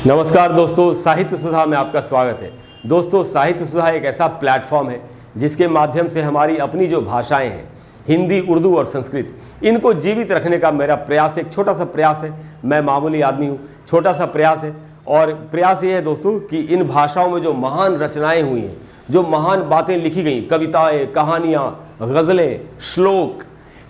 नमस्कार दोस्तों, साहित्य सुधा में आपका स्वागत है। दोस्तों, साहित्य सुधा एक ऐसा प्लेटफॉर्म है जिसके माध्यम से हमारी अपनी जो भाषाएं हैं, हिंदी, उर्दू और संस्कृत, इनको जीवित रखने का मेरा प्रयास, एक छोटा सा प्रयास है। मैं मामूली आदमी हूँ, छोटा सा प्रयास है। और प्रयास ये है दोस्तों कि इन भाषाओं में जो महान रचनाएं हुई हैं, जो महान बातें लिखी गई, कविताएँ, कहानियाँ, गज़लें, श्लोक,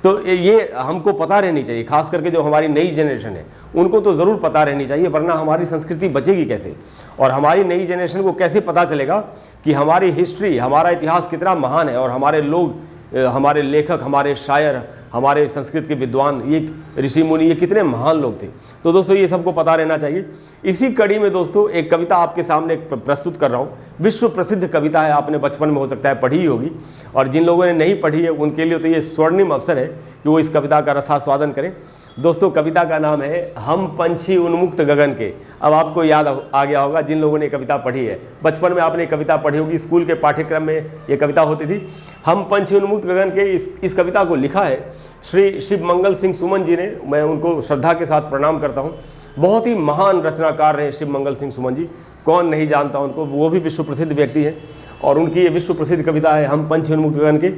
तो ये हमको पता रहनी चाहिए। खास करके जो हमारी नई जनरेशन है उनको तो ज़रूर पता रहनी चाहिए, वरना हमारी संस्कृति बचेगी कैसे। और हमारी नई जनरेशन को कैसे पता चलेगा कि हमारी हिस्ट्री, हमारा इतिहास कितना महान है और हमारे लोग, हमारे लेखक, हमारे शायर, हमारे संस्कृत के विद्वान, ये ऋषि मुनि, ये कितने महान लोग थे। तो दोस्तों ये सबको पता रहना चाहिए। इसी कड़ी में दोस्तों एक कविता आपके सामने प्रस्तुत कर रहा हूँ। विश्व प्रसिद्ध कविता है, आपने बचपन में हो सकता है पढ़ी ही होगी, और जिन लोगों ने नहीं पढ़ी है उनके लिए तो ये स्वर्णिम अवसर है कि वो इस कविता का रसास्वादन करें। दोस्तों कविता का नाम है हम पंछी उन्मुक्त गगन के। अब आपको याद आ गया होगा जिन लोगों ने कविता पढ़ी है, बचपन में आपने कविता पढ़ी होगी, स्कूल के पाठ्यक्रम में ये कविता होती थी। हम पंछी उन्मुक्त गगन के इस कविता को लिखा है श्री शिव मंगल सिंह सुमन जी ने। मैं उनको श्रद्धा के साथ प्रणाम करता हूँ। बहुत ही महान रचनाकार रहे शिव मंगल सिंह सुमन जी, कौन नहीं जानता उनको, वो भी विश्व प्रसिद्ध व्यक्ति हैं। और उनकी ये विश्व प्रसिद्ध कविता है हम पंछी उन्मुक्त गगन के।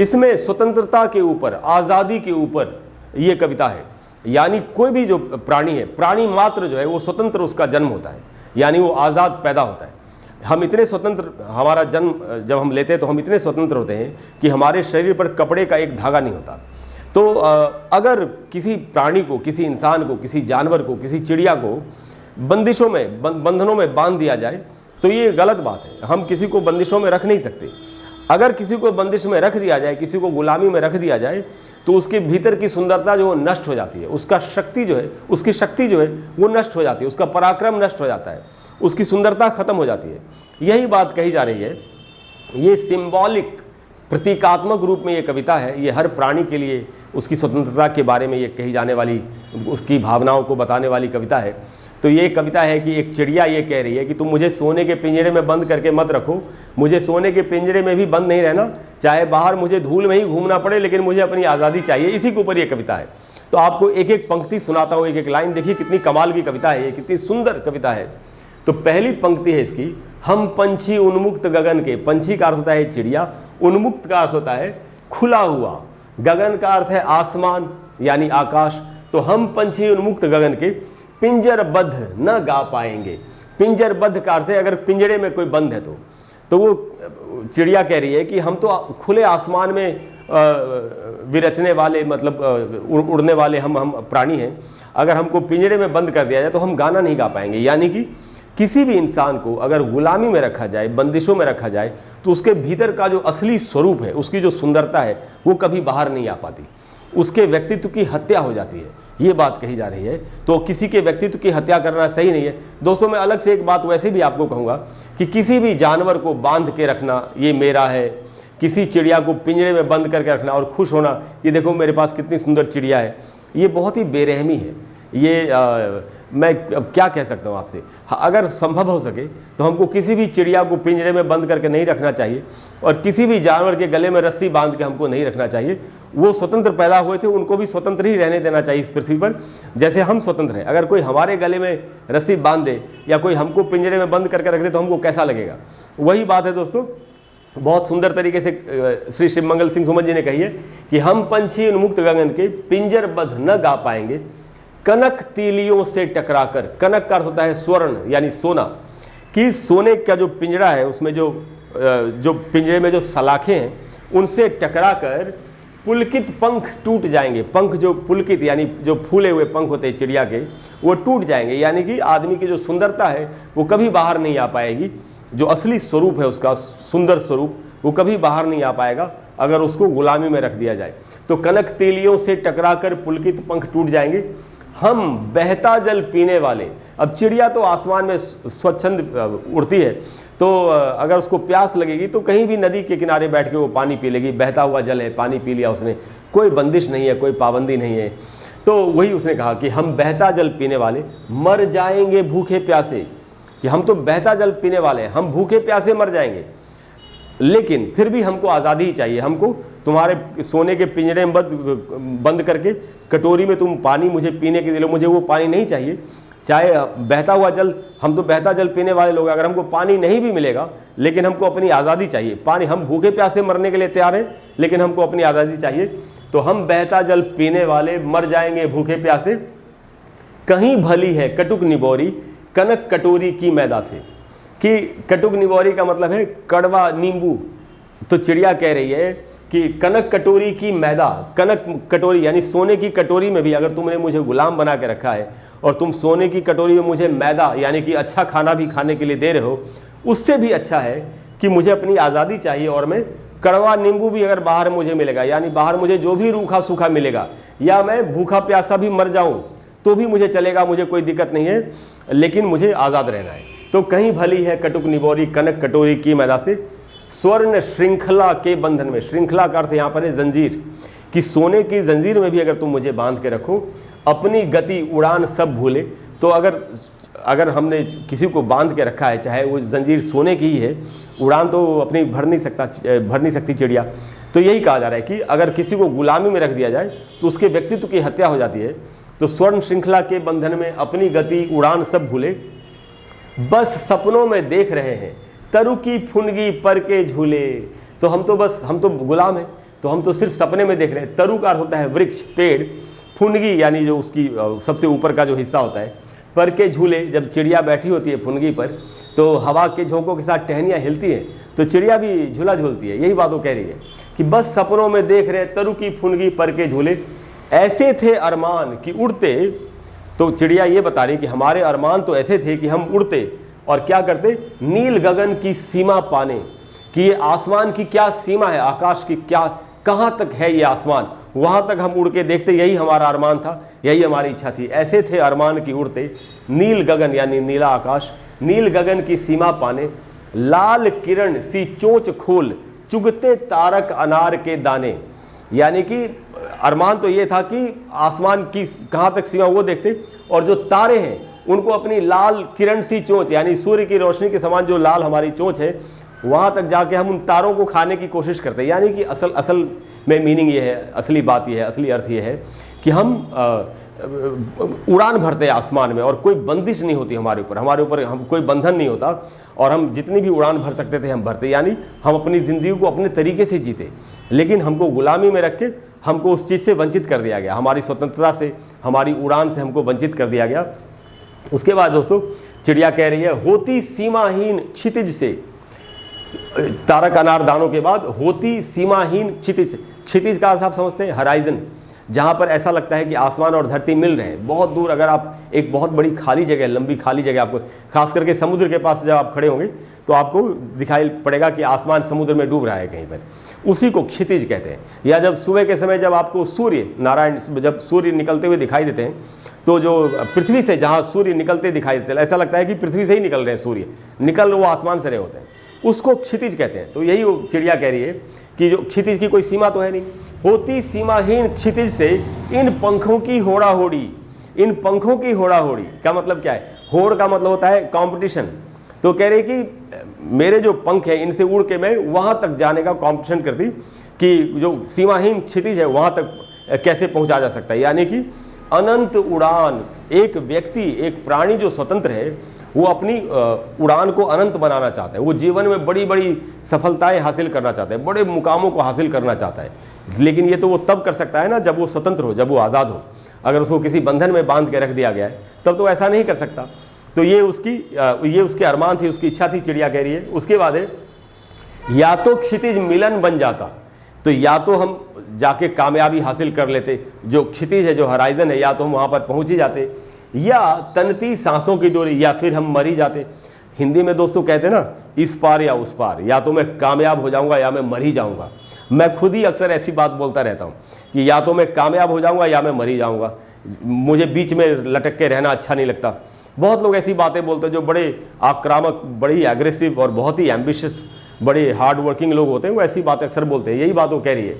इसमें स्वतंत्रता के ऊपर, आज़ादी के ऊपर ये कविता है। यानी कोई भी जो प्राणी है, प्राणी मात्र जो है वो स्वतंत्र, उसका जन्म होता है, यानी वो आज़ाद पैदा होता है। हम इतने स्वतंत्र, हमारा जन्म जब हम लेते हैं तो हम इतने स्वतंत्र होते हैं कि हमारे शरीर पर कपड़े का एक धागा नहीं होता। तो अगर किसी प्राणी को, किसी इंसान को, किसी जानवर को, किसी चिड़िया को बंदिशों में, बंधनों में बांध दिया जाए तो ये गलत बात है। हम किसी को बंदिशों में रख नहीं सकते। अगर किसी को बंदिश में रख दिया जाए, किसी को गुलामी में रख दिया जाए, तो उसके भीतर की सुंदरता जो नष्ट हो जाती है, उसका शक्ति जो है, उसकी शक्ति जो है वो नष्ट हो जाती है, उसका पराक्रम नष्ट हो जाता है, उसकी सुंदरता खत्म हो जाती है। यही बात कही जा रही है। ये सिंबॉलिक, प्रतीकात्मक रूप में ये कविता है। ये हर प्राणी के लिए उसकी स्वतंत्रता के बारे में ये कही जाने वाली, उसकी भावनाओं को बताने वाली कविता है। तो ये कविता है कि एक चिड़िया ये कह रही है कि तुम मुझे सोने के पिंजरे में बंद करके मत रखो, मुझे सोने के पिंजरे में भी बंद नहीं रहना, चाहे बाहर मुझे धूल में ही घूमना पड़े, लेकिन मुझे अपनी आज़ादी चाहिए। इसी के ऊपर ये कविता है। तो आपको एक एक पंक्ति सुनाता हूँ, एक एक लाइन। देखिए कितनी कमाल की कविता है ये, कितनी सुंदर कविता है। तो पहली पंक्ति है इसकी, हम पंछी उन्मुक्त गगन के। पंछी का अर्थ होता है चिड़िया, उन्मुक्त का अर्थ होता है खुला हुआ, गगन का अर्थ है आसमान यानी आकाश। तो हम पंछी उन्मुक्त गगन के पिंजरबद्ध न गा पाएंगे। पिंजरबद्ध का अर्थ है अगर पिंजरे में कोई बंद है तो वो चिड़िया कह रही है कि हम तो खुले आसमान में विरचने वाले, मतलब उड़ने वाले हम प्राणी हैं। अगर हमको पिंजरे में बंद कर दिया जाए तो हम गाना नहीं गा पाएंगे। यानी कि किसी भी इंसान को अगर गुलामी में रखा जाए, बंदिशों में रखा जाए, तो उसके भीतर का जो असली स्वरूप है, उसकी जो सुंदरता है, वो कभी बाहर नहीं आ पाती। उसके व्यक्तित्व की हत्या हो जाती है, ये बात कही जा रही है। तो किसी के व्यक्तित्व की हत्या करना सही नहीं है। दोस्तों मैं अलग से एक बात वैसे भी आपको कहूँगा कि किसी भी जानवर को बांध के रखना ये मेरा है, किसी चिड़िया को पिंजरे में बंद करके रखना और खुश होना, ये देखो मेरे पास कितनी सुंदर चिड़िया है, ये बहुत ही बेरहमी है। ये मैं क्या कह सकता हूँ आपसे। अगर संभव हो सके तो हमको किसी भी चिड़िया को पिंजरे में बंद करके नहीं रखना चाहिए, और किसी भी जानवर के गले में रस्सी बांध के हमको नहीं रखना चाहिए। वो स्वतंत्र पैदा हुए थे, उनको भी स्वतंत्र ही रहने देना चाहिए इस पृथ्वी पर, जैसे हम स्वतंत्र हैं। अगर कोई हमारे गले में रस्सी बांध दे या कोई हमको पिंजरे में बंद करके रख दे तो हमको कैसा लगेगा। वही बात है दोस्तों, बहुत सुंदर तरीके से श्री शिव मंगल सिंह सुमन जी ने कही है कि हम पंछी उन्मुक्त गगन के पिंजरबद्ध न गा पाएंगे, कनक तीलियों से टकराकर। कनक का अर्थ होता है स्वर्ण यानी सोना, कि सोने का जो पिंजरा है उसमें जो पिंजरे में जो सलाखें हैं उनसे टकराकर पुलकित पंख टूट जाएंगे। पंख जो पुलकित यानी जो फूले हुए पंख होते हैं चिड़िया के, वो टूट जाएंगे। यानी कि आदमी की जो सुंदरता है वो कभी बाहर नहीं आ पाएगी। जो असली स्वरूप है उसका, सुंदर स्वरूप, वो कभी बाहर नहीं आ पाएगा अगर उसको गुलामी में रख दिया जाए। तो कनक तीलियों से टकराकर पुलकित पंख टूट जाएंगे। हम बहता जल पीने वाले। अब चिड़िया तो आसमान में स्वच्छंद उड़ती है, तो अगर उसको प्यास लगेगी तो कहीं भी नदी के किनारे बैठ के वो पानी पी लेगी। बहता हुआ जल है, पानी पी लिया उसने, कोई बंदिश नहीं है, कोई पाबंदी नहीं है। तो वही उसने कहा कि हम बहता जल पीने वाले मर जाएंगे भूखे प्यासे, कि हम तो बहता जल पीने वाले हैं, हम भूखे प्यासे मर जाएंगे, लेकिन फिर भी हमको आज़ादी ही चाहिए। हमको तुम्हारे सोने के पिंजरे में बंद करके कटोरी में तुम पानी मुझे पीने के लिए, मुझे वो पानी नहीं चाहिए। चाहे बहता हुआ जल, हम तो बहता जल पीने वाले लोग, अगर हमको पानी नहीं भी मिलेगा लेकिन हमको अपनी आज़ादी चाहिए। पानी, हम भूखे प्यासे मरने के लिए तैयार हैं लेकिन हमको अपनी आज़ादी चाहिए, तो हम बहता जल पीने वाले मर जाएंगे भूखे प्यासे। कहीं भली है कटुक निबोरी कनक कटोरी की मैदा से, कि कटुक निबोरी का मतलब है कड़वा नींबू। तो चिड़िया कह रही है कि कनक कटोरी की मैदा, कनक कटोरी यानी सोने की कटोरी में भी अगर तुमने मुझे गुलाम बना के रखा है और तुम सोने की कटोरी में मुझे मैदा यानी कि अच्छा खाना भी खाने के लिए दे रहे हो, उससे भी अच्छा है कि मुझे अपनी आज़ादी चाहिए और मैं कड़वा नींबू भी अगर बाहर मुझे मिलेगा, यानी बाहर मुझे जो भी रूखा सूखा मिलेगा, या मैं भूखा प्यासा भी मर जाऊं तो भी मुझे चलेगा, मुझे कोई दिक्कत नहीं है, लेकिन मुझे आज़ाद रहना है। तो कहीं भली है कटुक निबोरी कनक कटोरी की मैदा से, स्वर्ण श्रृंखला के बंधन में, श्रृंखला का अर्थ यहाँ पर है जंजीर, कि सोने की जंजीर में भी अगर तुम मुझे बांध के रखो, अपनी गति उड़ान सब भूले। तो अगर हमने किसी को बांध के रखा है, चाहे वो जंजीर सोने की ही है, उड़ान तो अपनी भर नहीं सकती चिड़िया। तो यही कहा जा रहा है कि अगर किसी को गुलामी में रख दिया जाए तो उसके व्यक्तित्व की हत्या हो जाती है। तो स्वर्ण श्रृंखला के बंधन में अपनी गति उड़ान सब भूले, बस सपनों में देख रहे हैं तरु की फुनगी पर के झूले। तो हम तो गुलाम हैं, तो हम तो सिर्फ सपने में देख रहे हैं। तरु का अर्थ होता है वृक्ष, पेड़, फुनगी यानी जो उसकी सबसे ऊपर का जो हिस्सा होता है, पर के झूले, जब चिड़िया बैठी होती है फुनगी पर तो हवा के झोंकों के साथ टहनियाँ हिलती हैं तो चिड़िया भी झूला झूलती है। यही बात वो कह रही है कि बस सपनों में देख रहे तरु की फुनगी पर के झूले, ऐसे थे अरमान कि उड़ते। तो चिड़िया ये बता रही कि हमारे अरमान तो ऐसे थे कि हम उड़ते और क्या करते, नील गगन की सीमा पाने, कि ये आसमान की क्या सीमा है, आकाश की क्या, कहाँ तक है ये आसमान, वहाँ तक हम उड़ के देखते। यही हमारा अरमान था, यही हमारी इच्छा थी। ऐसे थे अरमान की उड़ते, नील गगन यानी नीला आकाश, नील गगन की सीमा पाने, लाल किरण सी चोंच खोल चुगते तारक अनार के दाने। यानी कि अरमान तो ये था कि आसमान की कहाँ तक सीमा वो देखते, और जो तारे हैं उनको अपनी लाल किरण सी चोंच यानी सूर्य की रोशनी के समान जो लाल हमारी चोंच है, वहाँ तक जाके हम उन तारों को खाने की कोशिश करते हैं। यानी कि असल में मीनिंग ये है, असली बात ये है, असली अर्थ ये है कि हम उड़ान भरते हैं आसमान में और कोई बंदिश नहीं होती हमारे ऊपर हम कोई बंधन नहीं होता, और हम जितनी भी उड़ान भर सकते थे हम भरते। यानी हम अपनी ज़िंदगी को अपने तरीके से जीते, लेकिन हमको गुलामी में रख के हमको उस चीज़ से वंचित कर दिया गया, हमारी स्वतंत्रता से, हमारी उड़ान से हमको वंचित कर दिया गया। उसके बाद दोस्तों चिड़िया कह रही है, होती सीमाहीन क्षितिज से, तारक अनार दानों के बाद होती सीमाहीन क्षितिज। क्षितिज का अर्थ आप समझते हैं, हराइजन, जहाँ पर ऐसा लगता है कि आसमान और धरती मिल रहे हैं। बहुत दूर अगर आप एक बहुत बड़ी खाली जगह, लंबी खाली जगह, आपको खास करके समुद्र के पास जब आप खड़े होंगे तो आपको दिखाई पड़ेगा कि आसमान समुद्र में डूब रहा है कहीं पर, उसी को क्षितिज कहते हैं। या जब सुबह के समय जब आपको सूर्य नारायण, जब सूर्य निकलते हुए दिखाई देते हैं, तो जो पृथ्वी से जहाँ सूर्य निकलते दिखाई देते हैं, ऐसा लगता है कि पृथ्वी से ही निकल रहे हैं, सूर्य निकल वो आसमान से रहे होते हैं, उसको क्षितिज कहते हैं। तो यही वो चिड़िया कह रही है कि जो क्षितिज की कोई सीमा तो है नहीं, होती सीमाहीन क्षितिज से इन पंखों की होड़ा होड़ी। इन पंखों की होड़ा होड़ी का मतलब क्या है, होड़ का मतलब होता है कंपटीशन। तो कह रही कि मेरे जो पंख हैं इनसे उड़ के मैं वहाँ तक जाने का कंपटीशन करती कि जो सीमाहीन क्षितिज है वहाँ तक कैसे पहुँचा जा सकता है। यानी कि अनंत उड़ान, एक व्यक्ति, एक प्राणी जो स्वतंत्र है वो अपनी उड़ान को अनंत बनाना चाहता है, वो जीवन में बड़ी बड़ी सफलताएं हासिल करना चाहता है, बड़े मुकामों को हासिल करना चाहता है। लेकिन ये तो वो तब कर सकता है ना जब वो स्वतंत्र हो, जब वो आज़ाद हो। अगर उसको किसी बंधन में बांध के रख दिया गया है तब तो ऐसा नहीं कर सकता। तो ये उसके अरमान थी, उसकी इच्छा थी, चिड़िया कह रही है। उसके बाद है, या तो क्षितिज मिलन बन जाता, तो या तो हम जाके कामयाबी हासिल कर लेते, जो क्षितिज है, जो हराइजन है, या तो हम वहाँ पर पहुँच ही जाते, या तनती सांसों की डोरी, या फिर हम मर ही जाते। हिंदी में दोस्तों कहते हैं ना, इस पार या उस पार, या तो मैं कामयाब हो जाऊंगा या मैं मर ही जाऊंगा। मैं खुद ही अक्सर ऐसी बात बोलता रहता हूँ कि या तो मैं कामयाब हो जाऊंगा या मैं मर ही जाऊंगा, मुझे बीच में लटक के रहना अच्छा नहीं लगता। बहुत लोग ऐसी बातें बोलते हैं जो बड़े आक्रामक, बड़े ही एग्रेसिव और बहुत ही एम्बिशियस, बड़े हार्ड वर्किंग लोग होते हैं, वो ऐसी बातें अक्सर बोलते हैं। यही बात वो कह रही है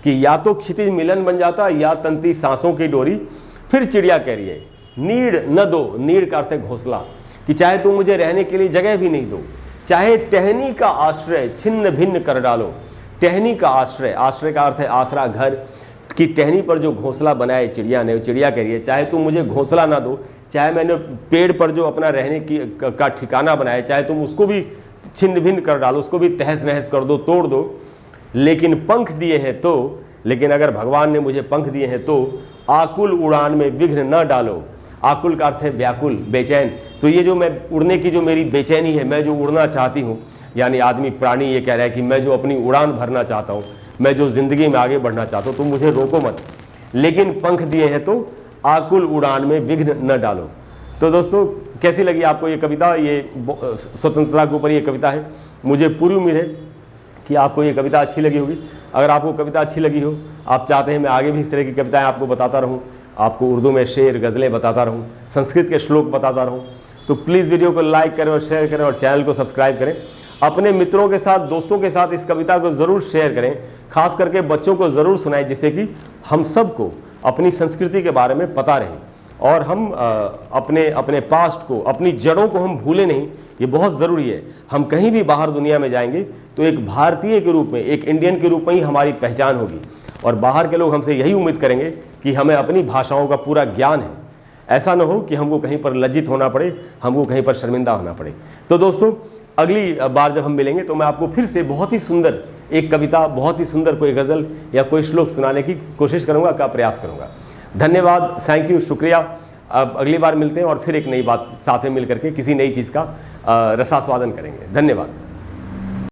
कि या तो क्षितिज मिलन बन जाता या तनती सांसों की डोरी। फिर चिड़िया कह रही है, नीड़ न दो, नीड़ का अर्थ है घोंसला, कि चाहे तुम मुझे रहने के लिए जगह भी नहीं दो, चाहे टहनी का आश्रय छिन्न भिन्न कर डालो। टहनी का आश्रय, आश्रय का अर्थ है आसरा, घर की टहनी पर जो घोंसला बनाए चिड़िया ने, चिड़िया कह रही है चाहे तुम मुझे घोंसला ना दो, चाहे मैंने पेड़ पर जो अपना रहने की का ठिकाना बनाया, चाहे तुम उसको भी छिन्न भिन्न कर डालो, उसको भी तहस नहस कर दो, तोड़ दो, लेकिन पंख दिए हैं तो, लेकिन अगर भगवान ने मुझे पंख दिए हैं तो आकुल उड़ान में विघ्न न डालो। आकुल का अर्थ है व्याकुल, बेचैन। तो ये जो मैं उड़ने की जो मेरी बेचैनी है, मैं जो उड़ना चाहती हूँ, यानी आदमी प्राणी ये कह रहा है कि मैं जो अपनी उड़ान भरना चाहता हूँ, मैं जो ज़िंदगी में आगे बढ़ना चाहता हूँ, तुम मुझे रोको मत, लेकिन पंख दिए हैं तो आकुल उड़ान में विघ्न न डालो। तो दोस्तों, कैसी लगी आपको ये कविता? ये स्वतंत्रता के ऊपर ये कविता है। मुझे पूरी उम्मीद है कि आपको ये कविता अच्छी लगी होगी। अगर आपको कविता अच्छी लगी हो, आप चाहते हैं मैं आगे भी इस तरह की कविताएं आपको बताता रहूं, आपको उर्दू में शेर गज़लें बताता रहूं, संस्कृत के श्लोक बताता रहूं, तो प्लीज़ वीडियो को लाइक करें और शेयर करें और चैनल को सब्सक्राइब करें। अपने मित्रों के साथ, दोस्तों के साथ इस कविता को ज़रूर शेयर करें, खास करके बच्चों को ज़रूर सुनाएं, जिससे कि हम सबको अपनी संस्कृति के बारे में पता रहे और हम अपने पास्ट को, अपनी जड़ों को हम भूलें नहीं। ये बहुत ज़रूरी है। हम कहीं भी बाहर दुनिया में जाएंगे तो एक भारतीय के रूप में, एक इंडियन के रूप में ही हमारी पहचान होगी, और बाहर के लोग हमसे यही उम्मीद करेंगे कि हमें अपनी भाषाओं का पूरा ज्ञान है। ऐसा न हो कि हमको कहीं पर लज्जित होना पड़े, हमको कहीं पर शर्मिंदा होना पड़े। तो दोस्तों, अगली बार जब हम मिलेंगे तो मैं आपको फिर से बहुत ही सुंदर एक कविता, बहुत ही सुंदर कोई गज़ल या कोई श्लोक सुनाने की कोशिश करूँगा, का प्रयास करूँगा। धन्यवाद, थैंक यू, शुक्रिया। अब अगली बार मिलते हैं और फिर एक नई बात साथ में मिल करके किसी नई चीज़ का रसास्वादन करेंगे। धन्यवाद।